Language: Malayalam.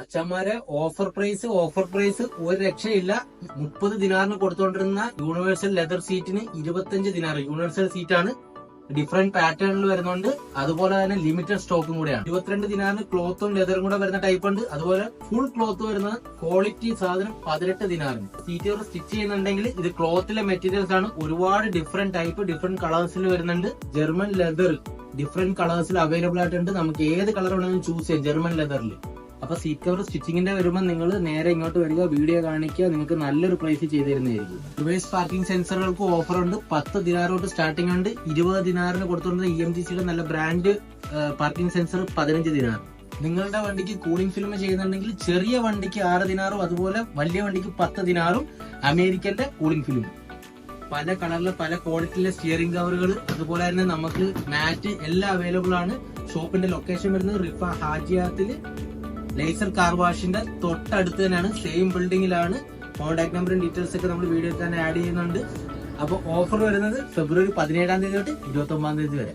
മച്ചന്മാരെ ഓഫർ പ്രൈസ് ഒരു രക്ഷയില്ല. 30 ദിനാറിന് കൊടുത്തുകൊണ്ടിരുന്ന യൂണിവേഴ്സൽ ലെതർ സീറ്റിന് 25 ദിനാർ യൂണിവേഴ്സൽ സീറ്റാണ്. ഡിഫറെന്റ് പാറ്റേണിൽ വരുന്നുണ്ട്. അതുപോലെ തന്നെ ലിമിറ്റഡ് സ്റ്റോക്കും കൂടെയാണ്. 22 ദിനാറിന് ക്ലോത്തും ലെതറും കൂടെ വരുന്ന ടൈപ്പ് ഉണ്ട്. അതുപോലെ ഫുൾ ക്ലോത്ത് വരുന്ന ക്വാളിറ്റി സാധനം 18 ദിനാറിന്. സീറ്റ് സ്റ്റിച്ച് ചെയ്യുന്നുണ്ടെങ്കിൽ ഇത് ക്ലോത്തിലെ മെറ്റീരിയൽസ് ആണ്. ഒരുപാട് ഡിഫറെന്റ് ടൈപ്പ് ഡിഫറെന്റ് കളേഴ്സിൽ വരുന്നുണ്ട്. ജർമ്മൻ ലെതർ ഡിഫറെന്റ് കളേഴ്സിൽ അവൈലബിൾ ആയിട്ടുണ്ട്. നമുക്ക് ഏത് കളർ വേണമെങ്കിലും ചൂസ് ചെയ്യാം ജർമ്മൻ ലെതറിൽ. അപ്പൊ സീറ്റ് കവർ സ്റ്റിച്ചിങ്ങിന്റെ വരുമ്പോൾ നിങ്ങൾ നേരെ ഇങ്ങോട്ട് വരിക, വീഡിയോ കാണിക്കുക, നിങ്ങൾക്ക് നല്ലൊരു പ്രൈസ് ചെയ്ത് തരുന്നതായിരിക്കും. റിവേഴ്സ് പാർക്കിംഗ് സെൻസറുകൾക്ക് ഓഫർ ഉണ്ട്. 10 ദിനാർ തൊട്ട് സ്റ്റാർട്ടിംഗ് ഉണ്ട്. 20 ദിനാറിന് കൊടുത്തുകൊണ്ട് EMGCയുടെ നല്ല ബ്രാൻഡ് പാർക്കിംഗ് സെൻസർ 15 ദിനാർ. നിങ്ങളുടെ വണ്ടിക്ക് കൂളിംഗ് ഫിലിം ചെയ്യുന്നുണ്ടെങ്കിൽ ചെറിയ വണ്ടിക്ക് 6 ദിനാറും അതുപോലെ വലിയ വണ്ടിക്ക് 10 ദിനാറും അമേരിക്കന്റെ കൂളിംഗ് ഫിലിം. പല കളറിലെ പല ക്വാളിറ്റിയിലെ സ്റ്റിയറിംഗ് കവറുകൾ, അതുപോലെ തന്നെ നമുക്ക് മാറ്റ് എല്ലാം അവൈലബിൾ ആണ്. ഷോപ്പിന്റെ ലൊക്കേഷൻ വരുന്നത് റിഫ ഹാജിയാത്തില് ലേസർ കാർ വാഷിന്റെ തൊട്ടടുത്ത് തന്നെയാണ്. സെയിം ബിൽഡിംഗിലാണ്. കോൺടാക്ട് നമ്പറും ഡീറ്റെയിൽസ് ഒക്കെ നമ്മൾ വീഡിയോയിൽ തന്നെ ആഡ് ചെയ്യുന്നുണ്ട്. അപ്പൊ ഓഫർ വരുന്നത് ഫെബ്രുവരി 17 തൊട്ട് 29 വരെ.